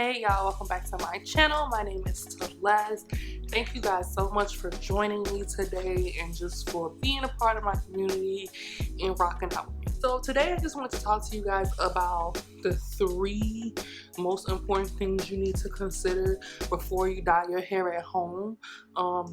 Hey y'all, welcome back to my channel. My name is Sisterlocks. Thank you guys so much for joining me today and just for being a part of my community and rocking out with me. So today I just wanted to talk to you guys about the 3 most important things you need to consider before you dye your hair at home.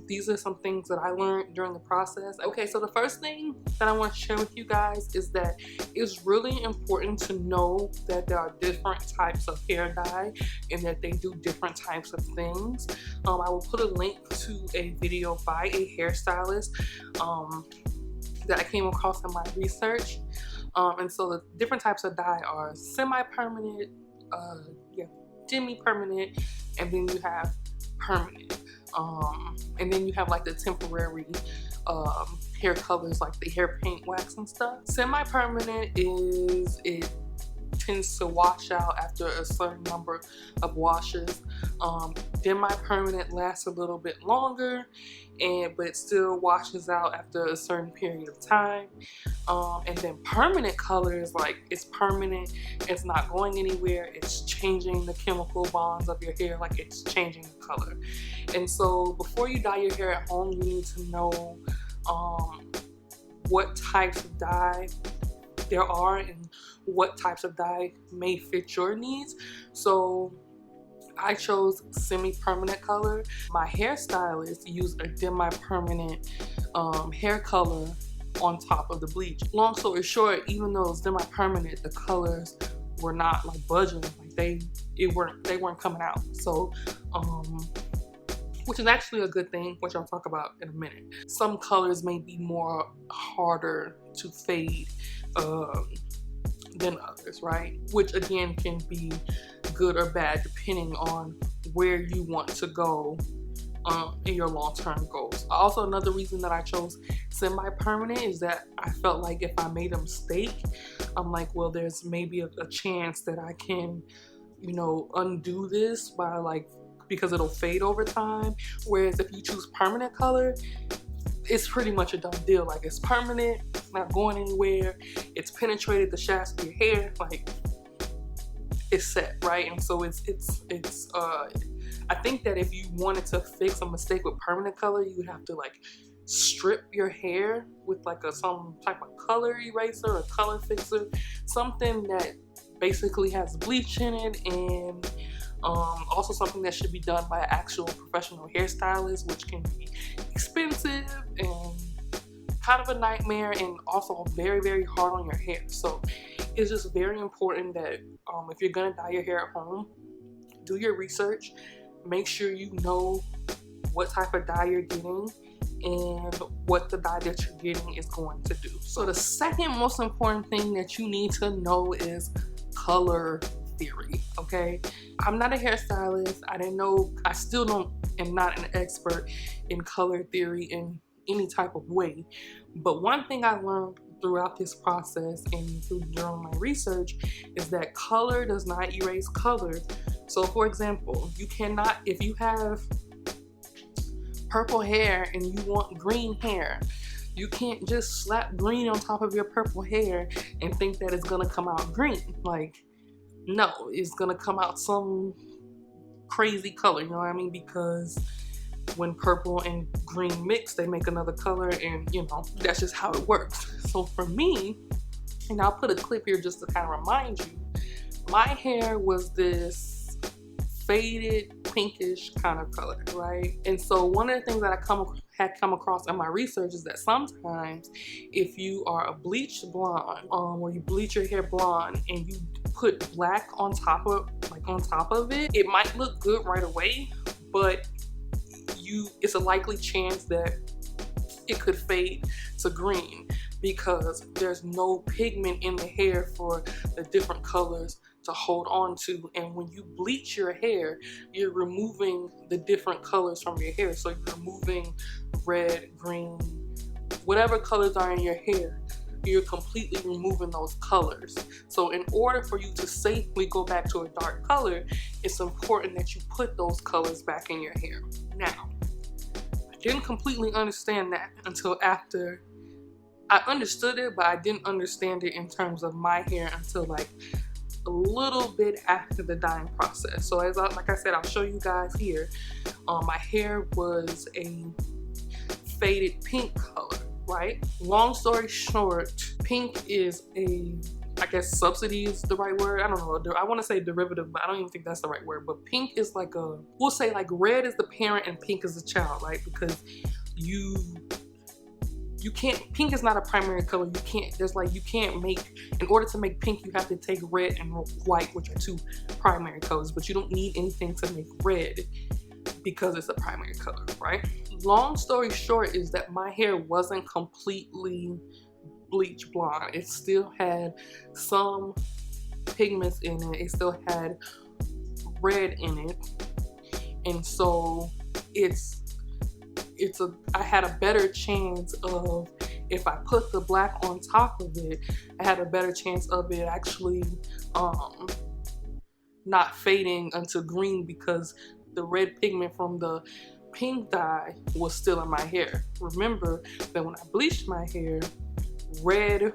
These are some things that I learned during the process. Okay, so the first thing that I want to share with you guys is that it's really important to know that there are different types of hair dye and that they do different types of things. I will put a link to a video by a hairstylist that I came across in my research. And so the different types of dye are semi-permanent, semi-permanent, and then you have permanent. And then you have like the temporary hair colors like the hair paint wax and stuff. Semi-permanent is it tends to wash out after a certain number of washes. Semi-permanent lasts a little bit longer, but it still washes out after a certain period of time. And then permanent color is like it's permanent, it's not going anywhere, it's changing the chemical bonds of your hair, like it's changing the color. And so before you dye your hair at home, you need to know what types of dye there are and what types of dye may fit your needs. So I chose semi-permanent color. My hairstylist used a semi-permanent hair color on top of the bleach. Long story short, even though it's semi-permanent, the colors were not like budging, like they weren't coming out. So which is actually a good thing, which I'll talk about in a minute. Some colors may be more harder to fade than others, right? Which again can be good or bad depending on where you want to go in your long-term goals. Also, another reason that I chose semi-permanent is that I felt like if I made a mistake, I'm like, well, there's maybe a chance that I can, you know, undo this by like, because it'll fade over time. Whereas if you choose permanent color, it's pretty much a done deal. Like it's permanent, it's not going anywhere, it's penetrated the shafts of your hair, like it's set, right? And so it's I think that if you wanted to fix a mistake with permanent color, you would have to like strip your hair with like some type of color eraser or color fixer, something that basically has bleach in it, and also something that should be done by an actual professional hairstylist, which can be expensive and kind of a nightmare and also very, very hard on your hair. So it's just very important that if you're gonna dye your hair at home, do your research, make sure you know what type of dye you're getting and what the dye that you're getting is going to do. So the second most important thing that you need to know is color theory. Okay, I'm not a hairstylist. I still am not an expert in color theory in any type of way, but one thing I learned throughout this process and during my research is that color does not erase color. So for example, you cannot, if you have purple hair and you want green hair, you can't just slap green on top of your purple hair and think that it's gonna come out green. Like, no, it's gonna come out some crazy color, you know what I mean? Because when purple and green mix, they make another color, and you know, that's just how it works. So for me, and I'll put a clip here just to kind of remind you, my hair was this faded pinkish kind of color, right? And so one of the things that I had come across in my research is that sometimes if you are a bleached blonde, or you bleach your hair blonde and you put black on top of it, it might look good right away, but it's a likely chance that it could fade to green because there's no pigment in the hair for the different colors to hold on to. And when you bleach your hair, you're removing the different colors from your hair. So you're removing red, green, whatever colors are in your hair, you're completely removing those colors. So in order for you to safely go back to a dark color, it's important that you put those colors back in your hair. Now, I didn't completely understand that until after I understood it, but I didn't understand it in terms of my hair until like a little bit after the dyeing process. So like I said, I'll show you guys here. My hair was a faded pink color, right? Long story short, pink is I guess subsidy is the right word. I don't know. I want to say derivative, but I don't even think that's the right word. But pink is like we'll say like red is the parent and pink is the child, right? Because you can't, pink is not a primary color. You can't make, in order to make pink, you have to take red and white, which are two primary colors, but you don't need anything to make red because it's a primary color, right? Long story short is that my hair wasn't completely bleach blonde. It still had some pigments in it. It still had red in it. And so I had a better chance of, if I put the black on top of it, I had a better chance of it actually not fading into green, because the red pigment from the pink dye was still in my hair. Remember that when I bleached my hair, red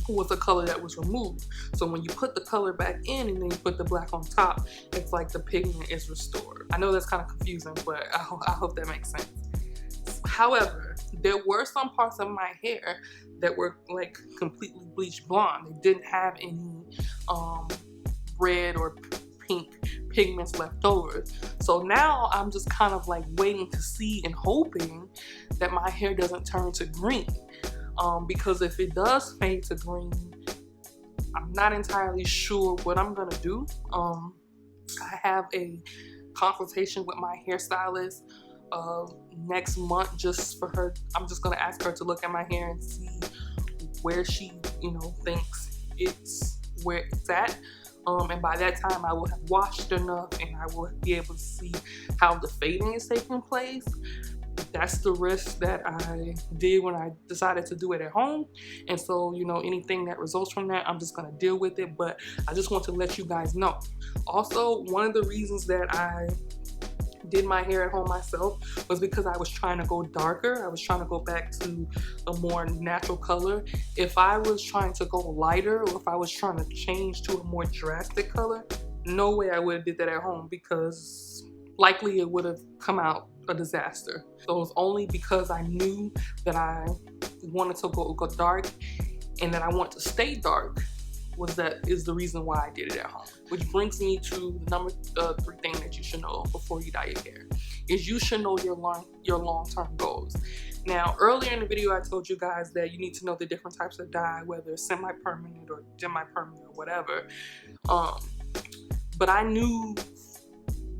was a color that was removed. So when you put the color back in and then you put the black on top, it's like the pigment is restored. I know that's kind of confusing, but I hope that makes sense. However, there were some parts of my hair that were like completely bleached blonde. They didn't have any red or pink pigments left over. So now I'm just kind of like waiting to see and hoping that my hair doesn't turn to green. Because if it does fade to green, I'm not entirely sure what I'm gonna do. I have a consultation with my hairstylist next month, just for her. I'm just gonna ask her to look at my hair and see where she, thinks where it's at. And by that time I will have washed enough and I will be able to see how the fading is taking place. That's the risk that I did when I decided to do it at home. And so, anything that results from that, I'm just gonna deal with it. But I just want to let you guys know. Also, one of the reasons that I did my hair at home myself was because I was trying to go darker. I was trying to go back to a more natural color. If I was trying to go lighter, or if I was trying to change to a more drastic color, no way I would have did that at home, because likely it would have come out a disaster. So it was only because I knew that I wanted to go dark and that I want to stay dark is the reason why I did it at home. Which brings me to the number 3 thing that you should know before you dye your hair, is you should know your long-term goals. Now, earlier in the video, I told you guys that you need to know the different types of dye, whether it's semi-permanent or demi-permanent or whatever. But I knew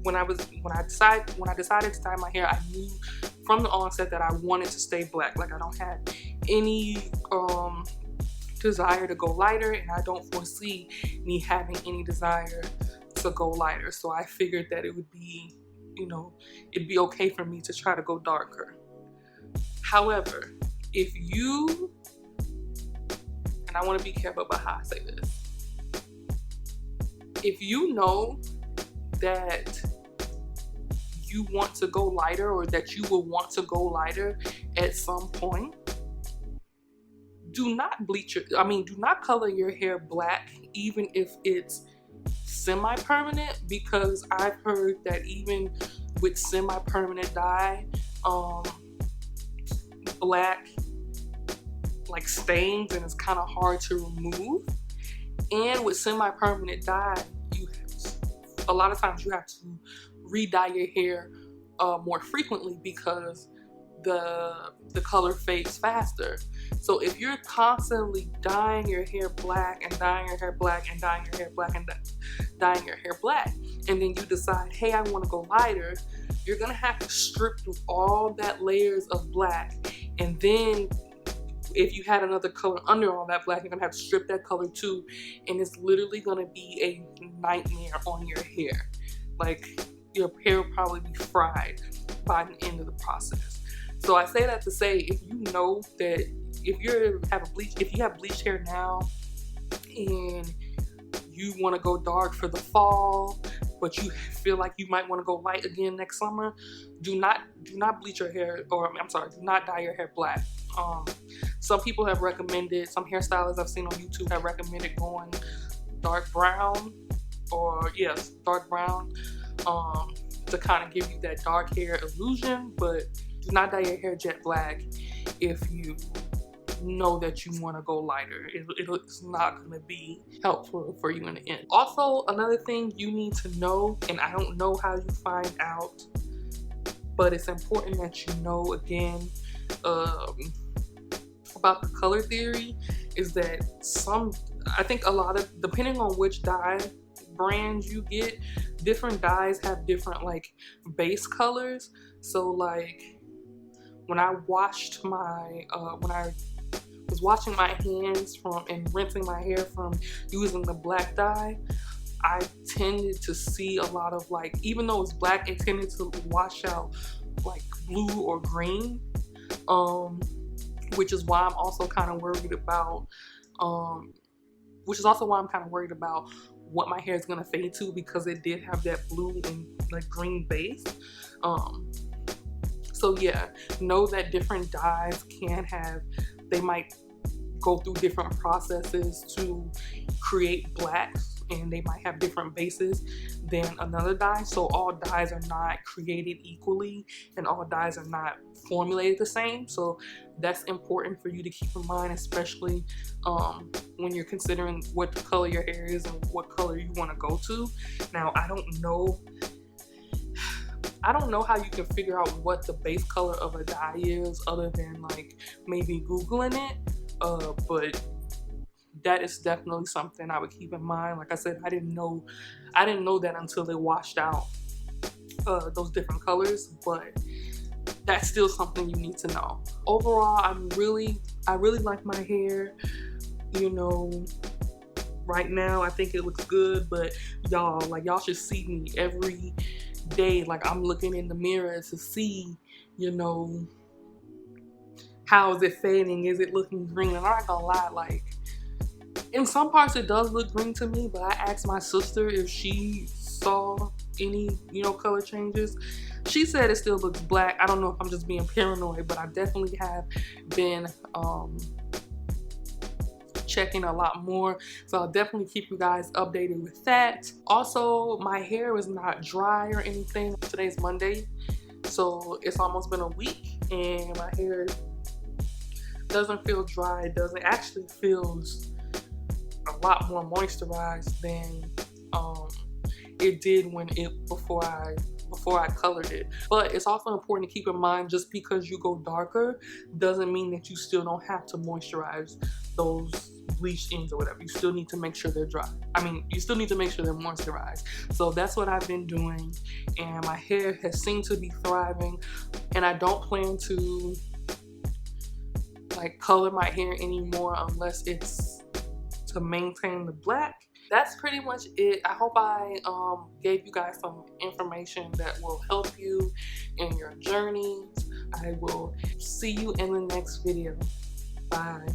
when I decided to dye my hair, I knew from the onset that I wanted to stay black. Like, I don't have any desire to go lighter, and I don't foresee me having any desire to go lighter. So I figured that it would be, it'd be okay for me to try to go darker. However, if you, and I want to be careful about how I say this, if you know that you want to go lighter, or that you will want to go lighter at some point, do not color your hair black, even if it's semi-permanent, because I've heard that even with semi-permanent dye, black like stains and it's kind of hard to remove. And with semi-permanent dye, a lot of times you have to re-dye your hair more frequently, because the color fades faster. So if you're constantly dyeing your hair black and dyeing your hair black and dyeing your hair black and dyeing your hair black, and then you decide, hey, I want to go lighter, you're gonna have to strip through all that layers of black. And then if you had another color under all that black, you're gonna have to strip that color too, and it's literally gonna be a nightmare on your hair. Like, your hair will probably be fried by the end of the process. So I say that to say, if you know that if you have bleached hair now and you want to go dark for the fall, but you feel like you might want to go light again next summer, do not bleach your hair, or do not dye your hair black. Some people have recommended, some hairstylists I've seen on YouTube have recommended going dark brown, or yes, dark brown, to kind of give you that dark hair illusion. But do not dye your hair jet black if you know that you want to go lighter. It's not going to be helpful for you in the end. Also, another thing you need to know, and I don't know how you find out, but it's important that you know, again, about the color theory, is that I think a lot of, depending on which dye brands you get, different dyes have different like base colors. So like when I washed my when I was washing my hands and rinsing my hair from using the black dye, I tended to see a lot of, like, even though it's black, it tended to wash out like blue or green, which is why I'm also kind of worried about what my hair is gonna fade to, because it did have that blue and like green base. So yeah, know that different dyes they might go through different processes to create blacks, and they might have different bases than another dye. So all dyes are not created equally, and all dyes are not formulated the same. So that's important for you to keep in mind, especially when you're considering what color your hair is and what color you want to go to. Now, I don't know how you can figure out what the base color of a dye is, other than like maybe Googling it, but that is definitely something I would keep in mind. Like I said, I didn't know that until they washed out those different colors, but that's still something you need to know. Overall, I really like my hair. You know, right now I think it looks good, but y'all should see me every day. Like, I'm looking in the mirror to see, you know, how is it fading? Is it looking green? And I'm not gonna lie, like, in some parts it does look green to me, but I asked my sister if she saw any, you know, color changes. She said it still looks black. I don't know if I'm just being paranoid, but I definitely have been checking a lot more, so I'll definitely keep you guys updated with that. Also, my hair is not dry or anything. Today's Monday, so it's almost been a week, and my hair doesn't feel dry. It doesn't, actually feels a lot more moisturized than it did before I colored it. But it's also important to keep in mind, just because you go darker doesn't mean that you still don't have to moisturize those bleached ends or whatever. You still need to make sure they're dry. I mean, you still need to make sure they're moisturized. So that's what I've been doing, and my hair has seemed to be thriving, and I don't plan to like color my hair anymore unless it's to maintain the black. That's pretty much it. I hope I gave you guys some information that will help you in your journey. I will see you in the next video. Bye.